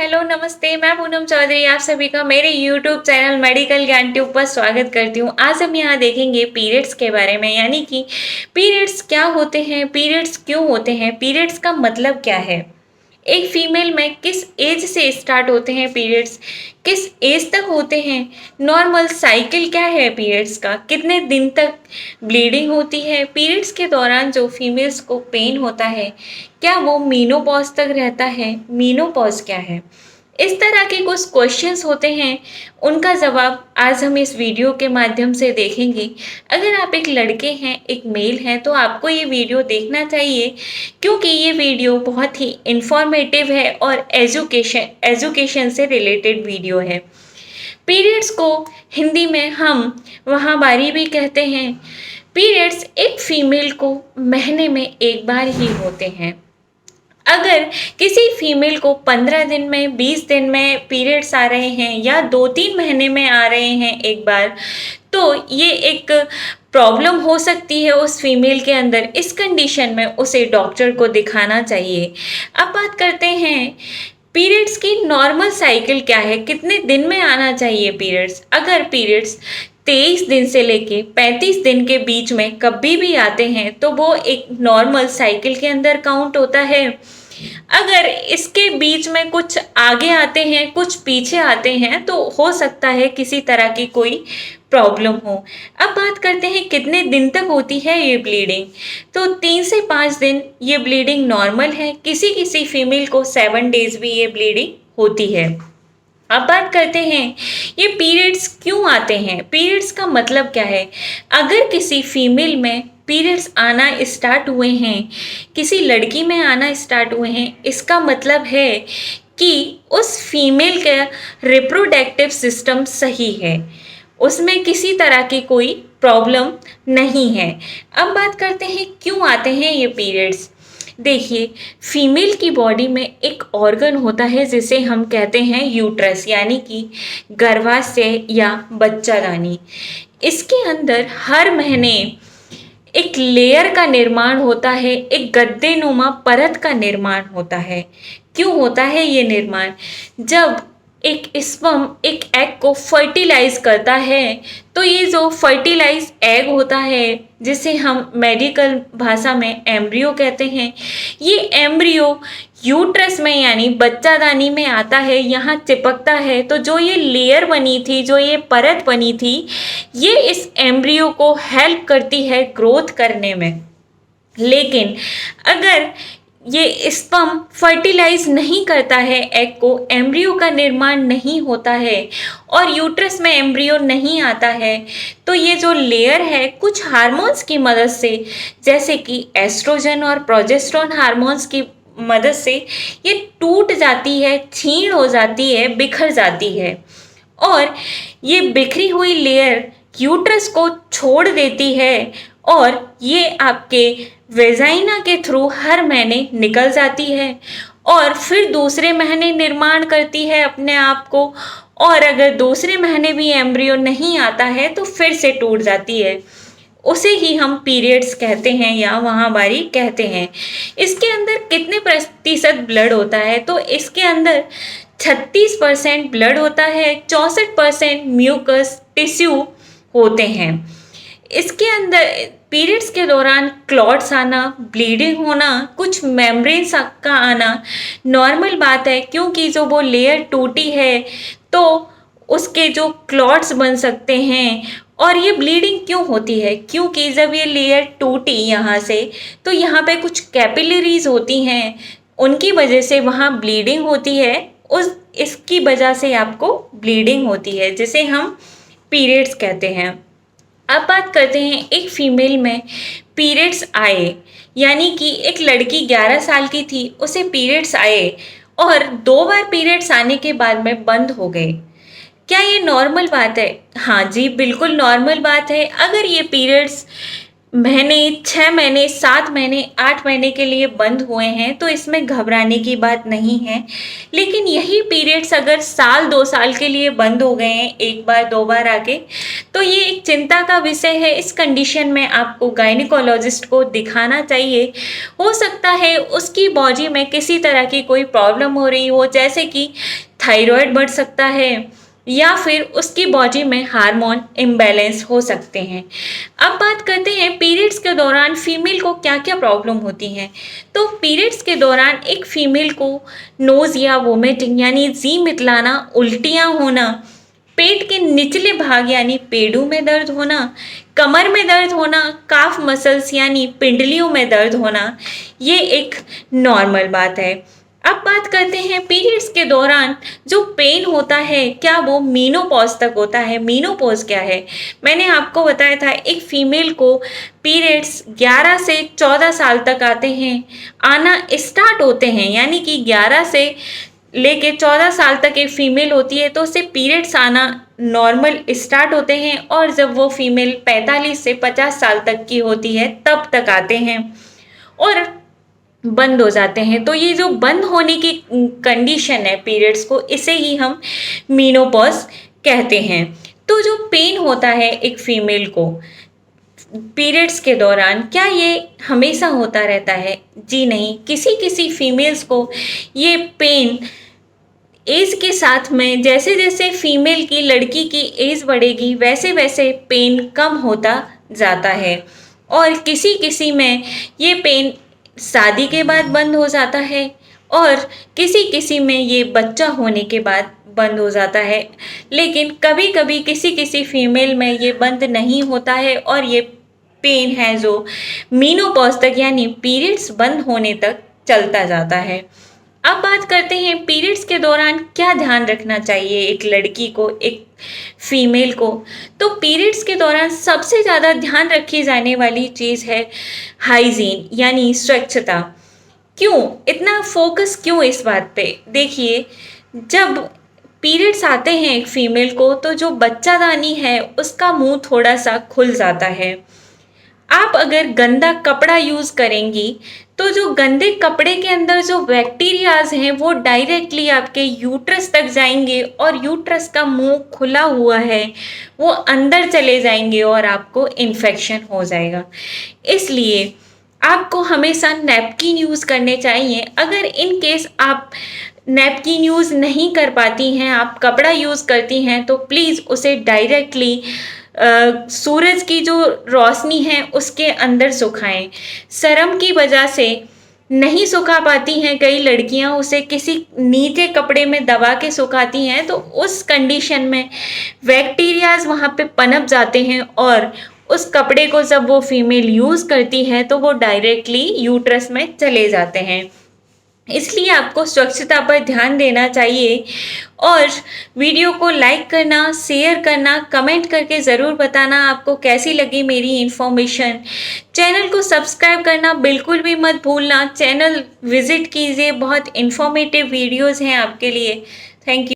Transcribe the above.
Hello, नमस्ते। मैं पूनम चौधरी आप सभी का मेरे यूट्यूब चैनल मेडिकल ज्ञान ट्यूब पर स्वागत करती हूँ। आज हम यहाँ देखेंगे पीरियड्स के बारे में, यानी कि पीरियड्स क्या होते हैं, पीरियड्स क्यों होते हैं, पीरियड्स का मतलब क्या है, एक फीमेल में किस एज से स्टार्ट होते हैं पीरियड्स, किस एज तक होते हैं, नॉर्मल साइकिल क्या है पीरियड्स का, कितने दिन तक ब्लीडिंग होती है, पीरियड्स के दौरान जो फीमेल्स को पेन होता है क्या वो मीनोपॉज तक रहता है, मीनोपॉज क्या है। इस तरह के कुछ क्वेश्चंस होते हैं, उनका जवाब आज हम इस वीडियो के माध्यम से देखेंगे। अगर आप एक लड़के हैं, एक मेल हैं, तो आपको ये वीडियो देखना चाहिए, क्योंकि ये वीडियो बहुत ही इंफॉर्मेटिव है और एजुकेशन से रिलेटेड वीडियो है। पीरियड्स को हिंदी में हम माहवारी भी कहते हैं। पीरियड्स एक फीमेल को महीने में एक बार ही होते हैं। अगर किसी फीमेल को 15 दिन में, 20 दिन में पीरियड्स आ रहे हैं या 2-3 महीने में आ रहे हैं एक बार, तो ये एक प्रॉब्लम हो सकती है उस फीमेल के अंदर। इस कंडीशन में उसे डॉक्टर को दिखाना चाहिए। अब बात करते हैं पीरियड्स की नॉर्मल साइकिल क्या है, कितने दिन में आना चाहिए पीरियड्स। अगर पीरियड्स 23 दिन से लेके 35 दिन के बीच में कभी भी आते हैं तो वो एक नॉर्मल साइकिल के अंदर काउंट होता है। अगर इसके बीच में कुछ आगे आते हैं, कुछ पीछे आते हैं, तो हो सकता है किसी तरह की कोई प्रॉब्लम हो। अब बात करते हैं कितने दिन तक होती है ये ब्लीडिंग। तो 3 से 5 दिन ये ब्लीडिंग नॉर्मल है। किसी किसी फीमेल को 7 डेज भी ये ब्लीडिंग होती है। अब बात करते हैं ये पीरियड्स क्यों आते हैं, पीरियड्स का मतलब क्या है। अगर किसी फीमेल में पीरियड्स आना स्टार्ट हुए हैं, किसी लड़की में आना स्टार्ट हुए हैं, इसका मतलब है कि उस फीमेल का रिप्रोडक्टिव सिस्टम सही है, उसमें किसी तरह की कोई प्रॉब्लम नहीं है। अब बात करते हैं क्यों आते हैं ये पीरियड्स। देखिए, फीमेल की बॉडी में एक ऑर्गन होता है जिसे हम कहते हैं यूट्रस, यानी कि गर्भाशय या बच्चादानी। इसके अंदर हर महीने एक लेयर का निर्माण होता है, एक गद्देनुमा परत का निर्माण होता है। क्यों होता है ये निर्माण? जब एक स्पर्म एक एग को फर्टिलाइज करता है, तो ये जो फर्टिलाइज एग होता है, जिसे हम मेडिकल भाषा में एम्ब्रियो कहते हैं, ये एम्ब्रियो यूट्रस में यानी बच्चादानी में आता है, यहाँ चिपकता है। तो जो ये लेयर बनी थी, जो ये परत बनी थी, ये इस एम्ब्रियो को हेल्प करती है ग्रोथ करने में। लेकिन अगर ये स्पर्म फर्टिलाइज नहीं करता है एग को, एम्ब्रियो का निर्माण नहीं होता है और यूट्रस में एम्ब्रियो नहीं आता है, तो ये जो लेयर है कुछ हार्मोन्स की मदद से, जैसे कि एस्ट्रोजन और प्रोजेस्टेरोन हार्मोन्स की मदद से ये टूट जाती है, छीण हो जाती है, बिखर जाती है। और ये बिखरी हुई लेयर यूट्रस को छोड़ देती है और ये आपके वेजाइना के थ्रू हर महीने निकल जाती है और फिर दूसरे महीने निर्माण करती है अपने आप को। और अगर दूसरे महीने भी एम्ब्रियो नहीं आता है तो फिर से टूट जाती है। उसे ही हम पीरियड्स कहते हैं या माहवारी कहते हैं। इसके अंदर कितने प्रतिशत ब्लड होता है? तो इसके अंदर 36% ब्लड होता है, 64% म्यूकस टिश्यू होते हैं। इसके अंदर पीरियड्स के दौरान क्लॉट्स आना, ब्लीडिंग होना, कुछ मेम्ब्रेन्स का आना नॉर्मल बात है, क्योंकि जो वो लेयर टूटी है तो उसके जो क्लॉट्स बन सकते हैं। और ये ब्लीडिंग क्यों होती है? क्योंकि जब ये लेयर टूटी यहाँ से, तो यहाँ पे कुछ कैपिलरीज होती हैं, उनकी वजह से वहाँ ब्लीडिंग होती है। इसकी वजह से आपको ब्लीडिंग होती है, जिसे हम पीरियड्स कहते हैं। अब बात करते हैं एक फीमेल में पीरियड्स आए, यानी कि एक लड़की 11 साल की थी, उसे पीरियड्स आए और 2 बार पीरियड्स आने के बाद में बंद हो गए। क्या ये नॉर्मल बात है? हाँ जी, बिल्कुल नॉर्मल बात है। अगर ये पीरियड्स महीने, 6 महीने, 7 महीने, 8 महीने के लिए बंद हुए हैं तो इसमें घबराने की बात नहीं है। लेकिन यही पीरियड्स अगर साल 2 साल के लिए बंद हो गए हैं, 1 बार 2 बार आके, तो ये एक चिंता का विषय है। इस कंडीशन में आपको गायनिकोलॉजिस्ट को दिखाना चाहिए। हो सकता है उसकी बॉडी में किसी तरह की कोई प्रॉब्लम हो रही हो, जैसे कि थायराइड बढ़ सकता है या फिर उसकी बॉडी में हार्मोन इम्बैलेंस हो सकते हैं। अब बात करते हैं पीरियड्स के दौरान फीमेल को क्या क्या प्रॉब्लम होती हैं। तो पीरियड्स के दौरान एक फीमेल को नोज़िया, वोमिटिंग यानी जी मितलाना, उल्टियाँ होना, पेट के निचले भाग यानी पेडू में दर्द होना, कमर में दर्द होना, काफ मसल्स यानी पिंडलियों में दर्द होना, ये एक नॉर्मल बात है। अब बात करते हैं पीरियड्स के दौरान जो पेन होता है क्या वो मीनोपॉज तक होता है। मीनोपॉज क्या है? मैंने आपको बताया था एक फीमेल को पीरियड्स 11 से 14 साल तक आते हैं, आना स्टार्ट होते हैं, यानी कि 11 से लेके 14 साल तक एक फीमेल होती है तो उसे पीरियड्स आना नॉर्मल स्टार्ट होते हैं, और जब वो फीमेल 45 से 50 साल तक की होती है तब तक आते हैं और बंद हो जाते हैं। तो ये जो बंद होने की कंडीशन है पीरियड्स को, इसे ही हम मीनोपॉज कहते हैं। तो जो पेन होता है एक फीमेल को पीरियड्स के दौरान, क्या ये हमेशा होता रहता है? जी नहीं, किसी किसी फीमेल्स को ये पेन एज के साथ में, जैसे जैसे फीमेल की, लड़की की एज बढ़ेगी वैसे वैसे पेन कम होता जाता है, और किसी किसी में ये पेन शादी के बाद बंद हो जाता है और किसी किसी में ये बच्चा होने के बाद बंद हो जाता है। लेकिन कभी कभी किसी किसी फीमेल में ये बंद नहीं होता है और ये पेन है जो मीनोपॉज तक यानी पीरियड्स बंद होने तक चलता जाता है। अब बात करते हैं पीरियड्स के दौरान क्या ध्यान रखना चाहिए एक लड़की को, एक फीमेल को। तो पीरियड्स के दौरान सबसे ज़्यादा ध्यान रखी जाने वाली चीज़ है हाइजीन यानी स्वच्छता। क्यों इतना फोकस, क्यों इस बात पे? देखिए, जब पीरियड्स आते हैं एक फीमेल को तो जो बच्चादानी है उसका मुंह थोड़ा सा खुल जाता है। आप अगर गंदा कपड़ा यूज़ करेंगी तो जो गंदे कपड़े के अंदर जो बैक्टीरियाज हैं वो डायरेक्टली आपके यूट्रस तक जाएंगे और यूट्रस का मुंह खुला हुआ है वो अंदर चले जाएंगे और आपको इन्फेक्शन हो जाएगा। इसलिए आपको हमेशा नैपकिन यूज़ करने चाहिए। अगर इन केस आप नैपकिन यूज़ नहीं कर पाती हैं, आप कपड़ा यूज़ करती हैं, तो प्लीज़ उसे डायरेक्टली सूरज की जो रोशनी है उसके अंदर सुखाएं। शर्म की वजह से नहीं सुखा पाती हैं कई लड़कियां, उसे किसी नीचे कपड़े में दबा के सुखाती हैं, तो उस कंडीशन में बैक्टीरियाज वहाँ पे पनप जाते हैं और उस कपड़े को जब वो फीमेल यूज़ करती है तो वो डायरेक्टली यूट्रस में चले जाते हैं। इसलिए आपको स्वच्छता पर ध्यान देना चाहिए और वीडियो को लाइक करना, शेयर करना, कमेंट करके ज़रूर बताना आपको कैसी लगी मेरी इन्फॉर्मेशन। चैनल को सब्सक्राइब करना बिल्कुल भी मत भूलना। चैनल विज़िट कीजिए, बहुत इन्फॉर्मेटिव वीडियोज़ हैं आपके लिए। Thank you.